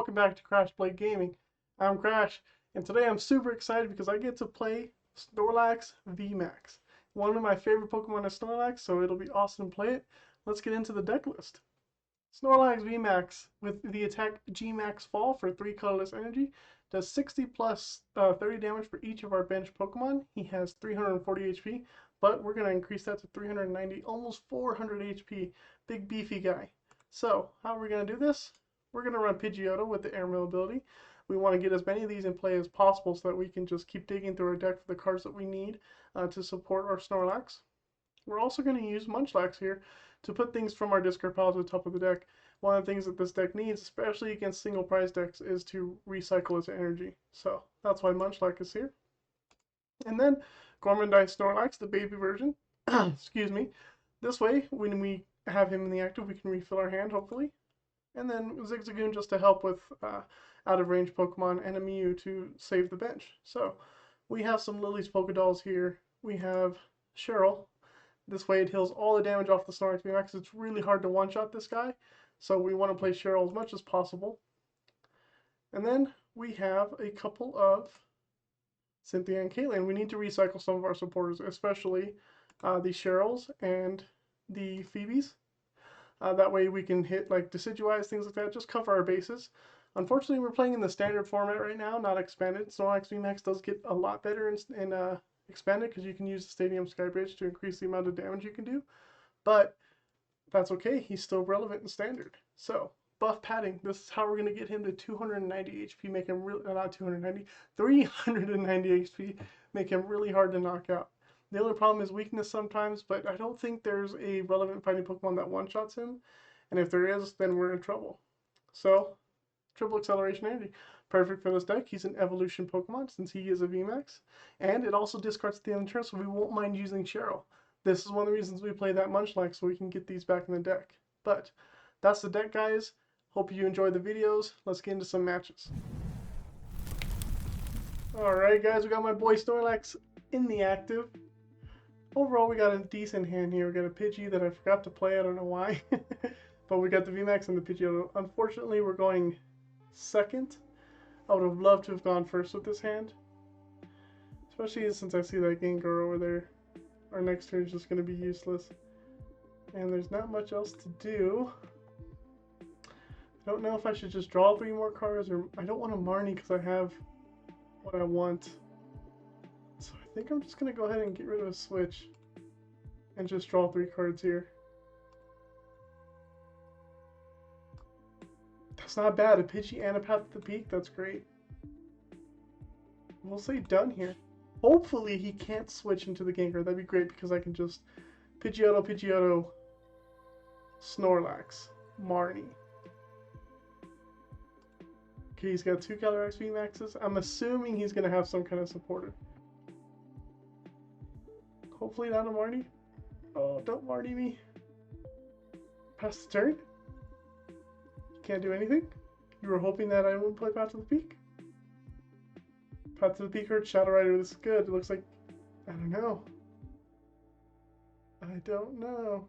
welcome back to Crash Play Gaming. I'm Crash, and today I'm super excited because I get to play Snorlax VMAX. One of my favorite Pokemon is Snorlax, so it'll be awesome to play it. Let's get into the deck list. Snorlax VMAX with the attack G-Max Fall for 3 colorless energy does 60 plus 30 damage for each of our bench Pokemon. He has 340 HP, but we're going to increase that to 390, almost 400 HP. Big beefy guy. So, how are we going to do this? We're going to run Pidgeotto with the Airmail ability. We want to get as many of these in play as possible so that we can just keep digging through our deck for the cards that we need to support our Snorlax. We're also going to use Munchlax here to put things from our discard pile to the top of the deck. One of the things that this deck needs, especially against single prize decks, is to recycle its energy. So that's why Munchlax is here. And then Gormandize Snorlax, the baby version. Excuse me. This way, when we have him in the active, we can refill our hand, hopefully. And then Zigzagoon just to help with out-of-range Pokemon, and a Mew to save the bench. So we have some Lillie's Pokédolls here. We have Cheryl. This way it heals all the damage off the Snorlax VMAX. It's really hard to one-shot this guy, so we want to play Cheryl as much as possible. And then we have a couple of Cynthia and Caitlin. We need to recycle some of our supporters, especially the Cheryls and the Phoebes. That way we can hit like Decidueyes, things like that, just cover our bases. Unfortunately, we're playing in the standard format right now, not expanded. Snorlax VMAX does get a lot better in expanded because you can use the Stadium Skybridge to increase the amount of damage you can do. But that's okay, he's still relevant in standard. So, Buff Padding, this is how we're going to get him to 290 HP, make him really, not 290, 390 HP, make him really hard to knock out. The only problem is weakness sometimes, but I don't think there's a relevant fighting Pokemon that one-shots him. And if there is, then we're in trouble. So, triple acceleration energy. Perfect for this deck. He's an evolution Pokemon since he is a VMAX. And it also discards at the end of the turn, so we won't mind using Cheryl. This is one of the reasons we play that Munchlax, so we can get these back in the deck. But that's the deck, guys. Hope you enjoyed the videos. Let's get into some matches. Alright, guys, we got my boy Snorlax in the active. Overall, we got a decent hand here. We got a Pidgey that I forgot to play. I don't know why. But we got the VMAX and the Pidgeotto. Unfortunately, we're going second. I would have loved to have gone first with this hand. Especially since I see that Gengar over there. Our next turn is just going to be useless. And there's not much else to do. I don't know if I should just draw 3 more cards, or I don't want a Marnie because I have what I want. So I think I'm just going to go ahead and get rid of a Switch and just draw 3 cards here. That's not bad. A Pidgey and a Path to the Peak, that's great. We'll say done here. Hopefully he can't switch into the Gengar. That'd be great because I can just Pidgeotto, Snorlax, Marnie. Okay, he's got 2 Galarian VMAXs. I'm assuming he's going to have some kind of supporter. Hopefully not a Marnie. Oh, don't Marnie me. Pass the turn? Can't do anything? You were hoping that I wouldn't play Path to the Peak? Path to the Peak hurts. Shadow Rider, this is good. It looks like... I don't know. I don't know.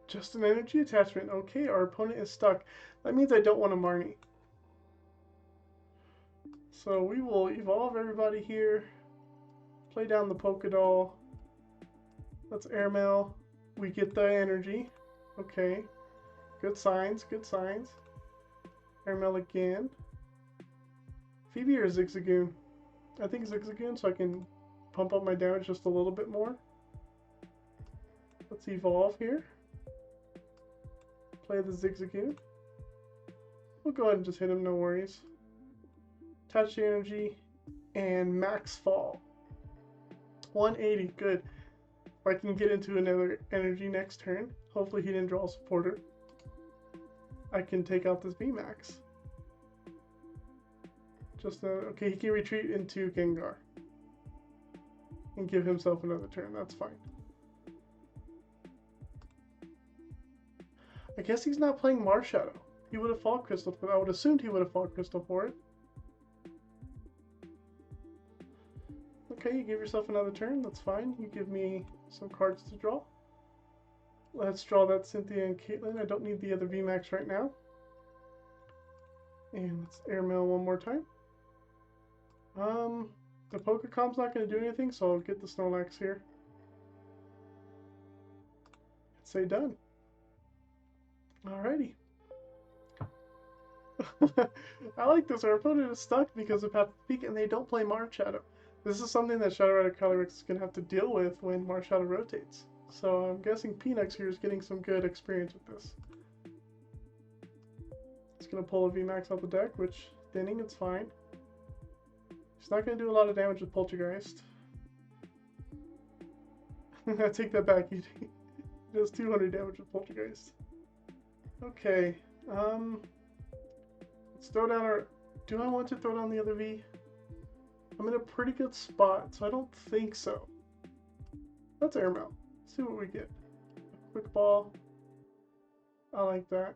Just an energy attachment. Okay, our opponent is stuck. That means I don't want a Marnie. So we will evolve everybody here. Play down the Pokédoll. Let's Airmail. We get the energy. Okay. Good signs, good signs. Airmail again. Phoebe or Zigzagoon? I think Zigzagoon, so I can pump up my damage just a little bit more. Let's evolve here. Play the Zigzagoon. We'll go ahead and just hit him, no worries. Touch the energy and max fall. 180, good. If I can get into another energy next turn, hopefully he didn't draw a supporter, I can take out this VMAX. Just okay, he can retreat into Gengar and give himself another turn. That's fine. I guess he's not playing Marshadow. He would have fought Crystal for it. I would have assumed he would have fought Crystal for it. Okay, you give yourself another turn. That's fine. You give me some cards to draw. Let's draw that Cynthia and Caitlin. I don't need the other VMAX right now. And let's airmail one more time. The Pokécom's not going to do anything, so I'll get the Snorlax here. Say done. Alrighty. I like this. Our opponent is stuck because of Path of the Peak, and they don't play Marshadow. This is something that Shadow Rider Calyrex is going to have to deal with when Marshadow rotates. So I'm guessing Peanuts here is getting some good experience with this. It's going to pull a VMAX out the deck, which, thinning, it's fine. He's not going to do a lot of damage with Poltergeist. I take that back, he does 200 damage with Poltergeist. Okay, let's throw down our... Do I want to throw down the other V? I'm in a pretty good spot, so I don't think so. Let's airmail. See what we get. Quick ball. I like that.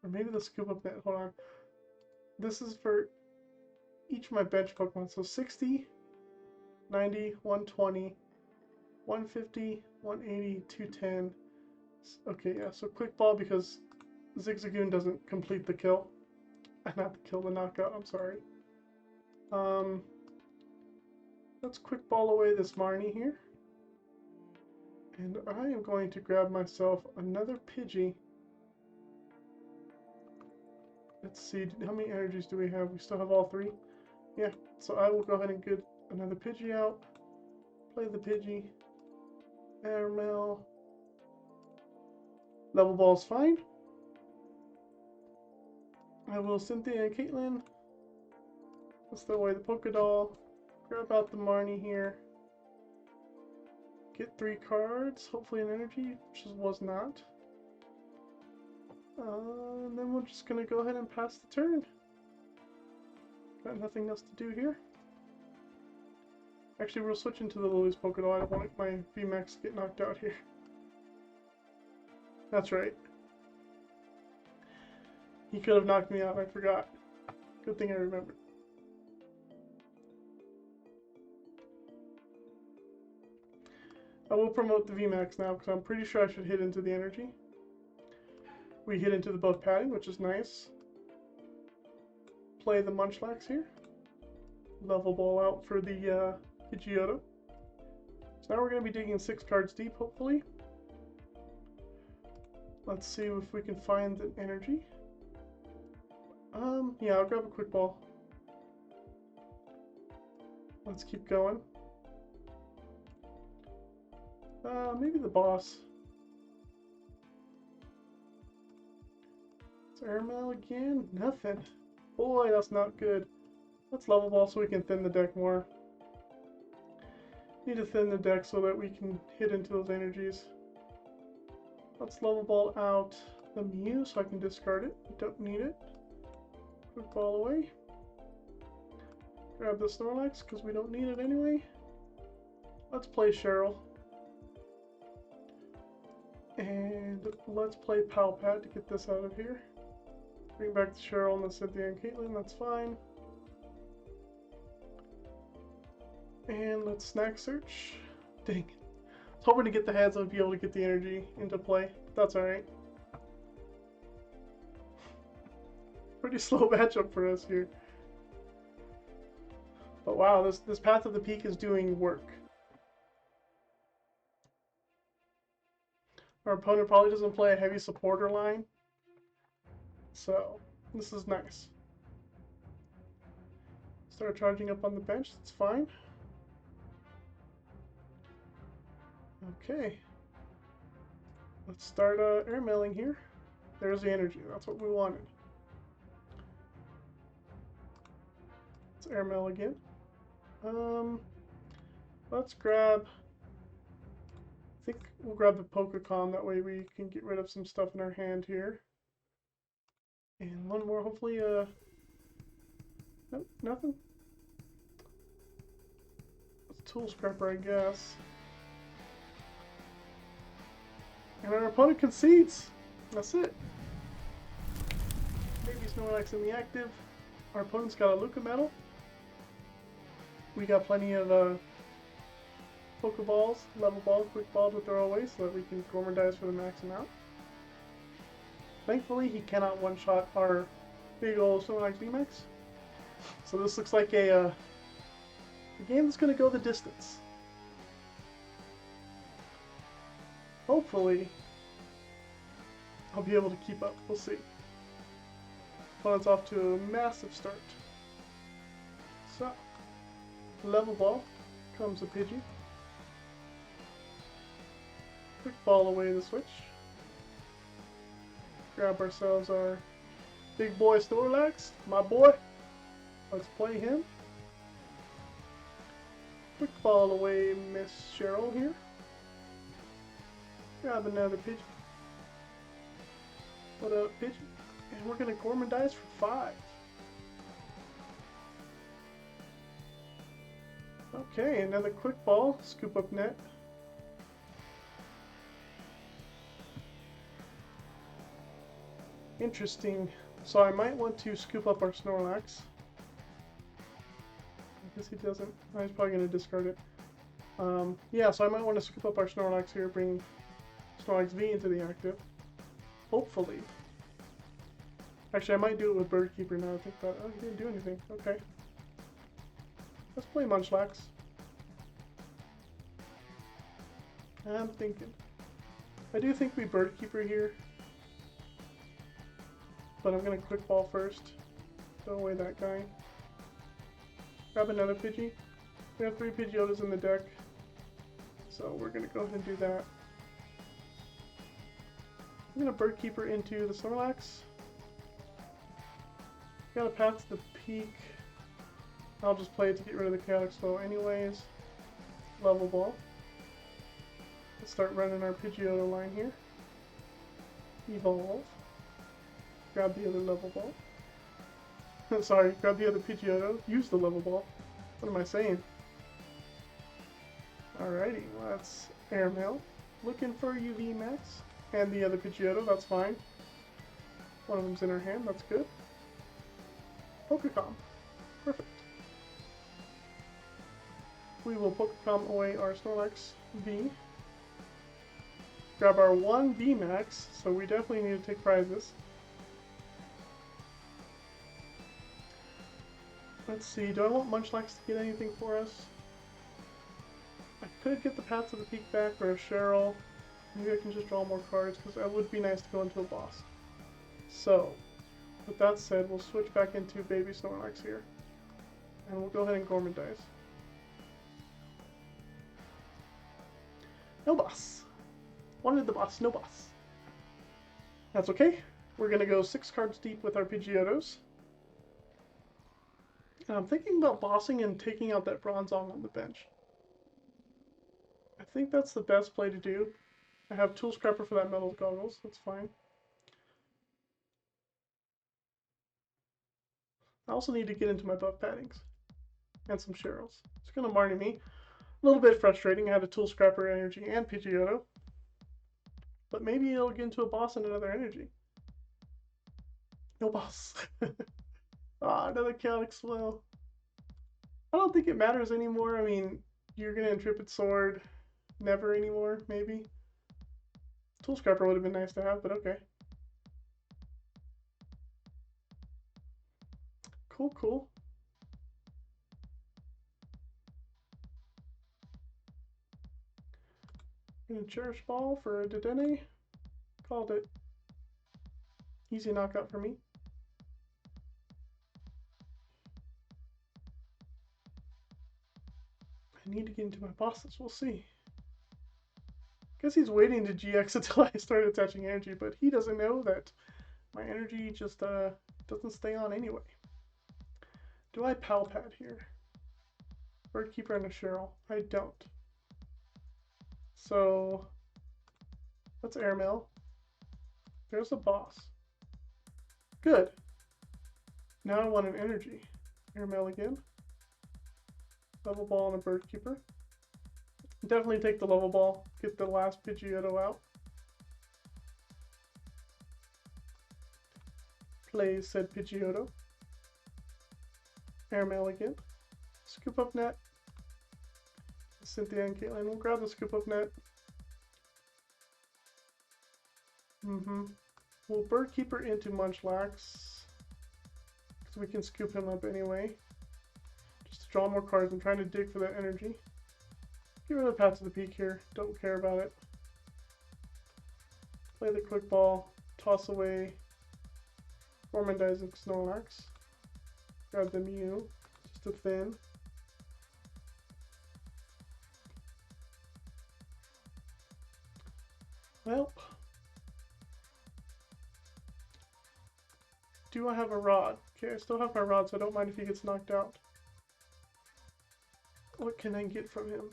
Or maybe the Scoop Up Net. Hold on. This is for each of my bench Pokemon. So 60, 90, 120, 150, 180, 210. Okay, yeah, so quick ball because Zigzagoon doesn't complete the kill. Not the kill, the knockout, I'm sorry. Let's quick ball away this Marnie here. And I am going to grab myself another Pidgey. Let's see, how many energies do we have? We still have all three? Yeah, so I will go ahead and get another Pidgey out. Play the Pidgey. Airmail. Level Ball's fine. I will Cynthia and Caitlin. Let's throw away the Pokédoll. Grab out the Marnie here. Get 3 cards, hopefully an energy, which was not. And then we're just going to go ahead and pass the turn. Got nothing else to do here. Actually, we'll switch into the Lily's Pokédoll. I don't want my VMAX to get knocked out here. That's right. He could have knocked me out, I forgot. Good thing I remembered. I will promote the VMAX now because I'm pretty sure I should hit into the energy. We hit into the Buff Padding, which is nice. Play the Munchlax here. Level Ball out for the Pidgeotto. So now we're going to be digging 6 cards deep, hopefully. Let's see if we can find an energy. Yeah, I'll grab a quick ball. Let's keep going. Maybe the boss. It's airmail again? Nothing. Boy, that's not good. Let's level ball so we can thin the deck more. Need to thin the deck so that we can hit into those energies. Let's level ball out the Mew so I can discard it. Don't need it. Quick ball away. Grab the Snorlax because we don't need it anyway. Let's play Cheryl. And let's play Pal Pad to get this out of here. Bring back the Cheryl and the Cynthia and Caitlin, that's fine. And let's snack search. Dang it. I was hoping to get the heads and be able to get the energy into play, but that's alright. Pretty slow matchup for us here. But wow, this Path of the Peak is doing work. Our opponent probably doesn't play a heavy supporter line, so this is nice. Start charging up on the bench, that's fine. Okay. Let's start airmailing here. There's the energy, that's what we wanted. Let's airmail again. Let's grab... I think we'll grab the Pokémon, that way we can get rid of some stuff in our hand here. And one more, hopefully, nope, nothing. It's Tool Scrapper, I guess. And our opponent concedes. That's it. Maybe Snorlax in the active. Our opponent's got a Luca Medal. We got plenty of, Pokeballs, level ball, quick ball to throw away so that we can Gormandize for the max amount. Thankfully, he cannot one-shot our Big old Snorlax VMAX. So this looks like a game that's going to go the distance. Hopefully, I'll be able to keep up. We'll see. Opponent's off to a massive start. So, Level Ball comes a Pidgey. Quick ball away the switch. Grab ourselves our big boy Snorlax, my boy. Let's play him. Quick ball away Miss Cheryl here. Grab another Pidgey. What up, Pidgey? And we're gonna Gormandize for 5. Okay, another quick ball, Scoop Up Net. Interesting. So I might want to scoop up our Snorlax. I guess he doesn't. He's probably going to discard it. Yeah, so I might want to scoop up our Snorlax here, bring Snorlax V into the active. Hopefully. Actually, I might do it with Bird Keeper now. I think that. Oh, he didn't do anything. Okay. Let's play Munchlax. I'm thinking. I do think we Bird Keeper here. But I'm going to quick ball first. Throw away that guy. Grab another Pidgey. We have 3 Pidgeottos in the deck. So we're going to go ahead and do that. I'm going to Bird Keeper into the Snorlax. Got a path to the Peak. I'll just play it to get rid of the Chaotic Slow anyways. Level Ball. Let's start running our Pidgeotto line here. Evolve. Grab the other Level Ball. Sorry, grab the other Pidgeotto. Use the Level Ball. What am I saying? Alrighty, well, that's Airmail. Looking for you, VMAX. And the other Pidgeotto, that's fine. One of them's in our hand, that's good. Pokémon. Perfect. We will Pokémon away our Snorlax V. Grab our 1 VMAX, so we definitely need to take prizes. Let's see, do I want Munchlax to get anything for us? I could get the Path to the Peak back or a Cheryl. Maybe I can just draw more cards because it would be nice to go into a boss. So, with that said, we'll switch back into Baby Snorlax here. And we'll go ahead and Gormandize. No boss. Wanted the boss, no boss. That's okay. We're going to go 6 cards deep with our Pidgeottos. And I'm thinking about bossing and taking out that Bronzong on the bench. I think that's the best play to do. I have Tool Scrapper for that Metal Goggles, that's fine. I also need to get into my Buff Paddings. And some Cheryls. It's going to Marnie me. A little bit frustrating, I had a Tool Scrapper energy and Pidgeotto. But maybe it'll get into a boss and another energy. No boss. Ah, another Chaotic Slow. I don't think it matters anymore. I mean, you're going to Intrepid Sword. Never anymore, maybe. Tool Scrapper would have been nice to have, but okay. Cool, cool. Gonna Cherish Ball for a Dedenne. Called it. Easy knockout for me. I need to get into my bosses, we'll see. Guess he's waiting to GX until I start attaching energy, but he doesn't know that my energy just doesn't stay on anyway. Do I Pal Pad here? Bird Keeper and a Cheryl? I don't. So let's Airmail. There's a boss. Good. Now I want an energy. Airmail again. Level Ball and a Bird Keeper. Definitely take the Level Ball. Get the last Pidgeotto out. Play said Pidgeotto. Airmail again. Scoop Up Net. Cynthia and Caitlin. We'll grab the Scoop Up Net. We'll Bird Keeper into Munchlax. because we can scoop him up anyway. Just to draw more cards. I'm trying to dig for that energy. Get rid of Path to the Peak here. Don't care about it. Play the quick ball. Toss away Gormandizing Snorlax. Grab the Mew. Just a thin. Well, do I have a rod? Okay, I still have my rod, so I don't mind if he gets knocked out. What can I get from him?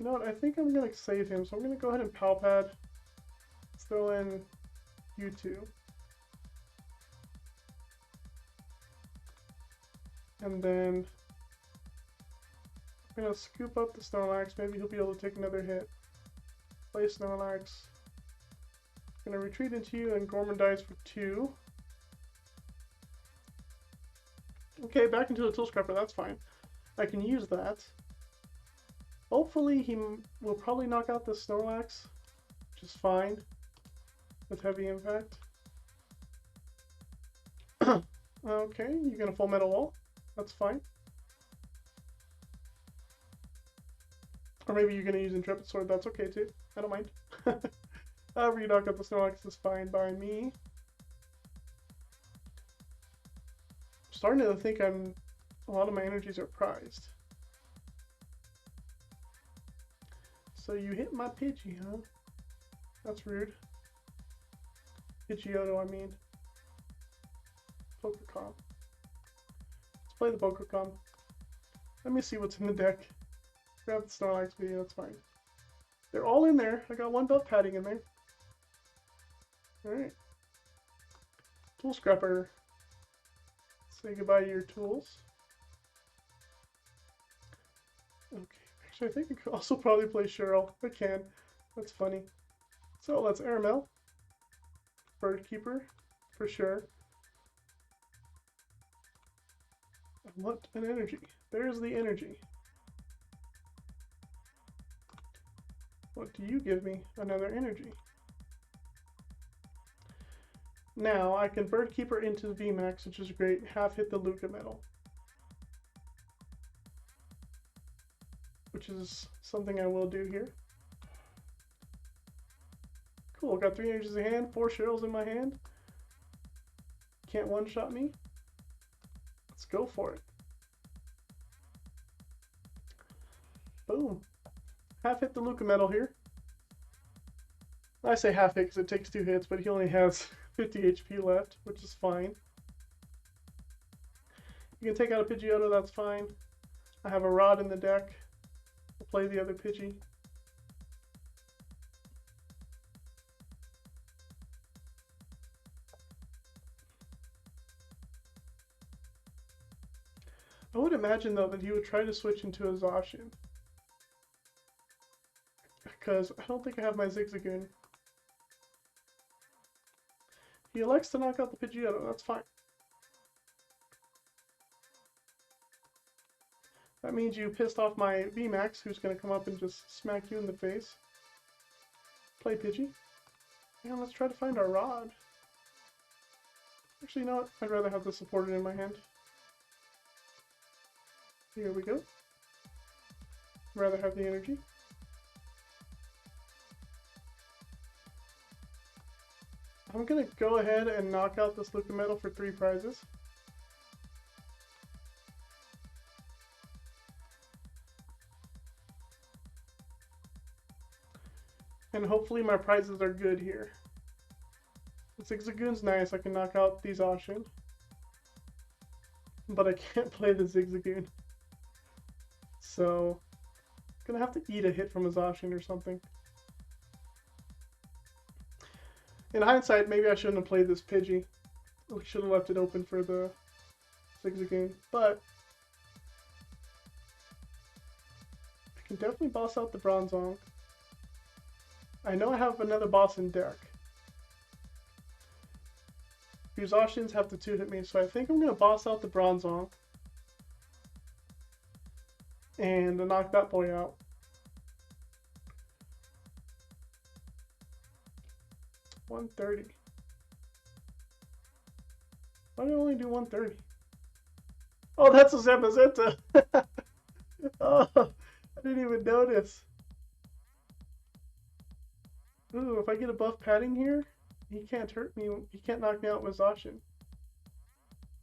You know what, I think I'm going to save him, so I'm going to go ahead and Pal Pad. Let's throw in U2. And then I'm going to scoop up the Snorlax. Maybe he'll be able to take another hit. Play Snorlax. I'm going to retreat into you and Gormandize for 2. Okay, back into the Tool Scrapper. That's fine. I can use that. Hopefully he will probably knock out the Snorlax, which is fine with heavy impact. Okay, you're going to Full Metal Wall. That's fine. Or maybe you're going to use Intrepid Sword. That's okay too. I don't mind. However you knock out the Snorlax is fine by me. I'm starting to think a lot of my energies are prized. So you hit my Pidgey, huh? That's rude. Pidgeotto, I mean. Pokémon. Let's play the Pokémon. Let me see what's in the deck. Grab the Snorlax V, that's fine. They're all in there. I got one Buff Padding in there. Alright. Tool Scrapper. Say goodbye to your tools. Okay. Actually, I think I could also probably play Cheryl. I can. That's funny. So let's Airmail. Bird Keeper, for sure. I want an energy. There's the energy. What do you give me? Another energy. Now I can Bird Keeper into the VMAX, which is great. Half hit the Luca Metal, which is something I will do here. Cool, got 3 energies in hand, 4 Cheryls in my hand. Can't one-shot me. Let's go for it. Boom. Half hit the Luca Metal here. I say half hit because it takes 2 hits, but he only has 50 HP left, which is fine. You can take out a Pidgeotto, that's fine. I have a Rod in the deck. We'll play the other Pidgey. I would imagine, though, that he would try to switch into a Zacian, because I don't think I have my Zigzagoon. He elects to knock out the Pidgeotto, that's fine. That means you pissed off my VMAX, who's going to come up and just smack you in the face. Play Pidgey. And let's try to find our Rod. Actually, you know what? I'd rather have this supported in my hand. Here we go. Rather have the energy. I'm going to go ahead and knock out this Luca Metal for 3 prizes. And hopefully my prizes are good here. The Zigzagoon's nice, I can knock out the Zacian. But I can't play the Zigzagoon. So, I'm gonna have to eat a hit from a Zacian or something. In hindsight, maybe I shouldn't have played this Pidgey. I should have left it open for the Zigzagoon. But I can definitely boss out the Bronzong. I know I have another boss in deck. Your Zacians have to 2-hit me, so I think I'm going to boss out the Bronzong. And knock that boy out. $130. Why did I only do 130? Oh, that's a Zamazenta. Oh, I didn't even notice. Ooh, if I get a buff padding here, he can't hurt me. He can't knock me out with Zacian.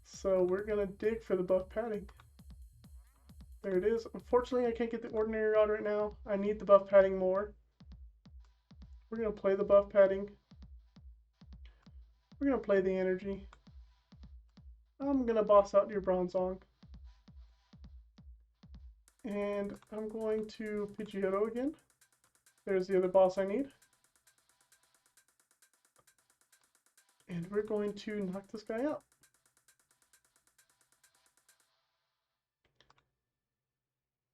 So we're gonna dig for the buff padding. There it is. Unfortunately, I can't get the Ordinary Rod right now. I need the buff padding more. We're gonna play the buff padding. We're gonna play the energy. I'm gonna boss out your Bronzong. And I'm going to Pidgeotto again. There's the other boss I need. And we're going to knock this guy out.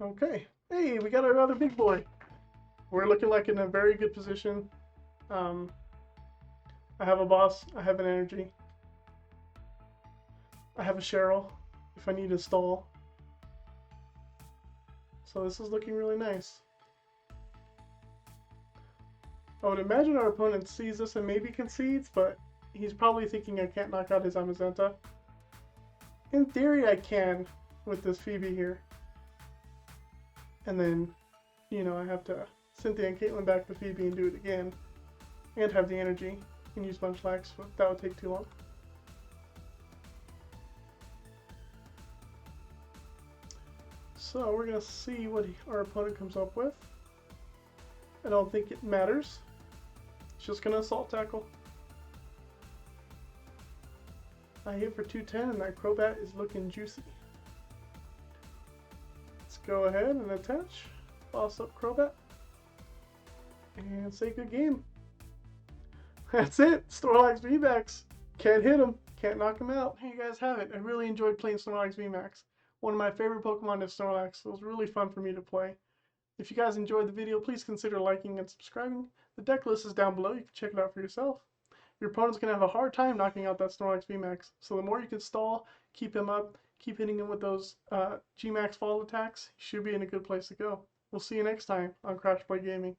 Okay. Hey, we got our other big boy. We're looking like in a very good position. I have a boss. I have an energy. I have a Cheryl if I need a stall. So this is looking really nice. I would imagine our opponent sees this and maybe concedes, but he's probably thinking I can't knock out his Zamazenta. In theory, I can with this Phoebe here. And then, you know, I have to Cynthia and Caitlin back to Phoebe and do it again. And have the energy and use Munchlax, but that would take too long. So we're going to see what our opponent comes up with. I don't think it matters. It's just going to Assault Tackle. I hit for 210 and that Crobat is looking juicy. Let's go ahead and attach. Boss up Crobat. And say good game. That's it. Snorlax VMAX. Can't hit him. Can't knock him out. Here you guys have it. I really enjoyed playing Snorlax VMAX. One of my favorite Pokemon is Snorlax, so it was really fun for me to play. If you guys enjoyed the video, please consider liking and subscribing. The deck list is down below. You can check it out for yourself. Your opponent's going to have a hard time knocking out that Snorlax VMAX, so the more you can stall, keep him up, keep hitting him with those Gmax fall attacks, you should be in a good place to go. We'll see you next time on Crash Play Gaming.